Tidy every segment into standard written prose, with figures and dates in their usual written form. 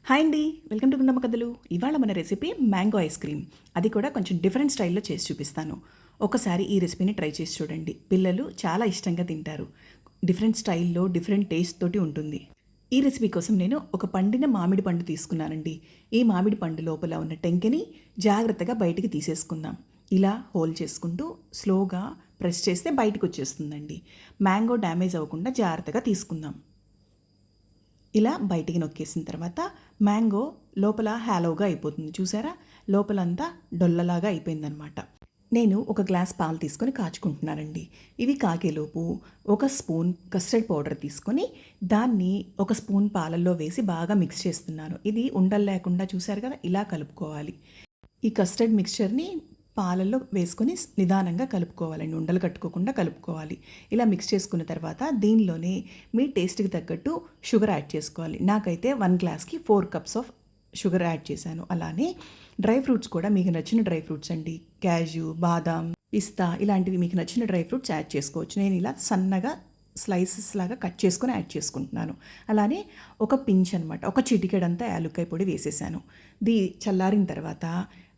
Hi అండి, welcome to Gundamma కథలు. ఇవాళ మన రెసిపీ మ్యాంగో ఐస్ క్రీమ్. అది కూడా కొంచెం డిఫరెంట్ స్టైల్లో చేసి చూపిస్తాను. ఒకసారి ఈ రెసిపీని ట్రై చేసి చూడండి. పిల్లలు చాలా ఇష్టంగా తింటారు. డిఫరెంట్ స్టైల్లో డిఫరెంట్ టేస్ట్ తోటి ఉంటుంది. ఈ రెసిపీ కోసం నేను ఒక పండిన మామిడి పండు తీసుకున్నానండి. ఈ మామిడి పండు లోపల ఉన్న టెంకని జాగ్రత్తగా బయటికి తీసేసుకుందాం. ఇలా హోల్ చేసుకుంటూ స్లోగా ప్రెస్ చేస్తే బయటకు వచ్చేస్తుందండి. మ్యాంగో డ్యామేజ్ అవ్వకుండా జాగ్రత్తగా తీసుకుందాం. ఇలా బయటికి నొక్కేసిన తర్వాత మ్యాంగో లోపల హ్యాలోగా అయిపోతుంది. చూసారా, లోపలంతా డొల్లలాగా అయిపోయిందనమాట. నేను ఒక గ్లాస్ పాలు తీసుకొని కాచుకుంటున్నానండి. ఇవి కాగేలోపు ఒక స్పూన్ కస్టర్డ్ పౌడర్ తీసుకొని దాన్ని ఒక స్పూన్ పాలల్లో వేసి బాగా మిక్స్ చేస్తున్నాను. ఇది ఉండలు లేకుండా చూసారు కదా, ఇలా కలుపుకోవాలి. ఈ కస్టర్డ్ మిక్స్చర్ని పాలల్లో వేసుకొని నిదానంగా కలుపుకోవాలండి. ఉండలు కట్టుకోకుండా కలుపుకోవాలి. ఇలా మిక్స్ చేసుకున్న తర్వాత దీనిలోనే మీ టేస్ట్కి తగ్గట్టు షుగర్ యాడ్ చేసుకోవాలి. నాకైతే 1 గ్లాస్కి 4 కప్స్ ఆఫ్ షుగర్ యాడ్ చేశాను. అలానే డ్రై ఫ్రూట్స్ కూడా మీకు నచ్చిన డ్రై ఫ్రూట్స్ అండి, క్యాజు, బాదాం, పిస్తా ఇలాంటివి మీకు నచ్చిన డ్రై ఫ్రూట్స్ యాడ్ చేసుకోవచ్చు. నేను ఇలా సన్నగా స్లైసెస్ లాగా కట్ చేసుకొని యాడ్ చేసుకుంటున్నాను. అలానే ఒక పించ్ అనమాట, ఒక చిటికెడంతా యాలుక్కాయ పొడి వేసేసాను. చల్లారిన తర్వాత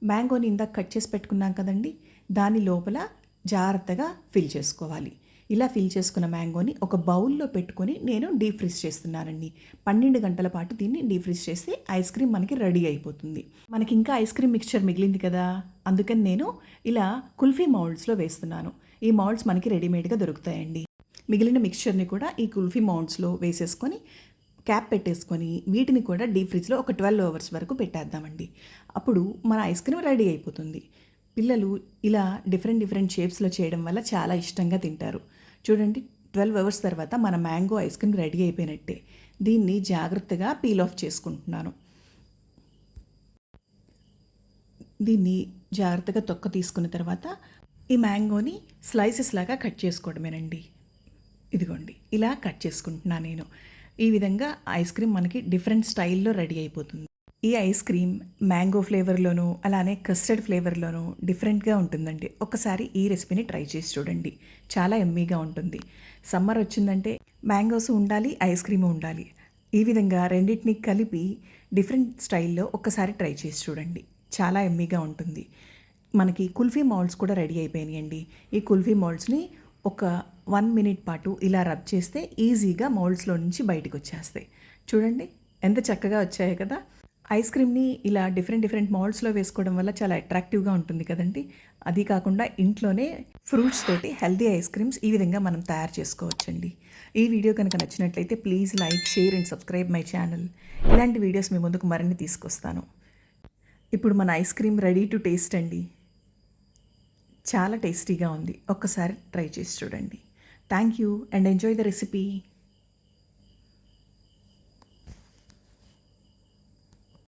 మ్యాంగోని ఇందాక కట్ చేసి పెట్టుకున్నాం కదండి, దాని లోపల జాగ్రత్తగా ఫిల్ చేసుకోవాలి. ఇలా ఫిల్ చేసుకున్న మ్యాంగోని ఒక బౌల్లో పెట్టుకొని నేను డీప్ ఫ్రీజ్ చేస్తున్నానండి. 12 గంటల పాటు దీన్ని డీప్ ఫ్రీజ్ చేస్తే ఐస్ క్రీమ్ మనకి రెడీ అయిపోతుంది. మనకి ఇంకా ఐస్ క్రీమ్ మిక్స్చర్ మిగిలింది కదా, అందుకని నేను ఇలా కుల్ఫీ మౌల్డ్స్లో వేస్తున్నాను. ఈ మౌల్డ్స్ మనకి రెడీమేడ్గా దొరుకుతాయండి. మిగిలిన మిక్స్చర్ని కూడా ఈ కుల్ఫీ మౌల్డ్స్లో వేసేసుకొని క్యాప్ పెట్టేసుకొని వీటిని కూడా డీప్ ఫ్రిడ్జ్లో ఒక 12 అవర్స్ వరకు పెట్టేద్దామండి. అప్పుడు మన ఐస్ క్రీమ్ రెడీ అయిపోతుంది. పిల్లలు ఇలా డిఫరెంట్ షేప్స్లో చేయడం వల్ల చాలా ఇష్టంగా తింటారు. చూడండి, 12 అవర్స్ తర్వాత మన మ్యాంగో ఐస్ క్రీమ్ రెడీ అయిపోయినట్టే. దీన్ని జాగ్రత్తగా పీల్ ఆఫ్ చేసుకుంటున్నాను. దీన్ని జాగ్రత్తగా తొక్క తీసుకున్న తర్వాత ఈ మ్యాంగోని స్లైసెస్ లాగా కట్ చేసుకోవడమేనండి. ఇదిగోండి, ఇలా కట్ చేసుకుంటున్నాను నేను. ఈ విధంగా ఐస్ క్రీమ్ మనకి డిఫరెంట్ స్టైల్లో రెడీ అయిపోతుంది. ఈ ఐస్ క్రీమ్ మ్యాంగో ఫ్లేవర్లోనూ అలానే కస్టర్డ్ ఫ్లేవర్లోనూ డిఫరెంట్గా ఉంటుందండి. ఒకసారి ఈ రెసిపీని ట్రై చేసి చూడండి, చాలా ఎమ్మీగా ఉంటుంది. సమ్మర్ వచ్చిందంటే మ్యాంగోస్ ఉండాలి, ఐస్ క్రీమ్ ఉండాలి. ఈ విధంగా రెండింటిని కలిపి డిఫరెంట్ స్టైల్లో ఒక్కసారి ట్రై చేసి చూడండి, చాలా ఎమ్మీగా ఉంటుంది. మనకి కుల్ఫీ మౌల్డ్స్ కూడా రెడీ అయిపోయినాయండి. ఈ కుల్ఫీ మౌల్డ్స్ని ఒక 1 మినిట్ పాటు ఇలా రబ్ చేస్తే ఈజీగా మౌల్డ్స్లో నుంచి బయటకు వచ్చేస్తాయి. చూడండి ఎంత చక్కగా వచ్చాయి కదా. ఐస్ క్రీమ్ని ఇలా డిఫరెంట్ మౌల్డ్స్లో వేసుకోవడం వల్ల చాలా అట్రాక్టివ్గా ఉంటుంది కదండి. అది కాకుండా ఇంట్లోనే ఫ్రూట్స్ తోటి హెల్తీ ఐస్ క్రీమ్స్ ఈ విధంగా మనం తయారు చేసుకోవచ్చండి. ఈ వీడియో కనుక నచ్చినట్లయితే please like, share and subscribe my channel. ఇలాంటి వీడియోస్ మీ ముందుకు మరిన్ని తీసుకొస్తాను. ఇప్పుడు మన ice cream ready to taste అండి. చాలా టేస్టీగా ఉంది. ఒక్కసారి ట్రై చేసి చూడండి. Thank you and enjoy the recipe.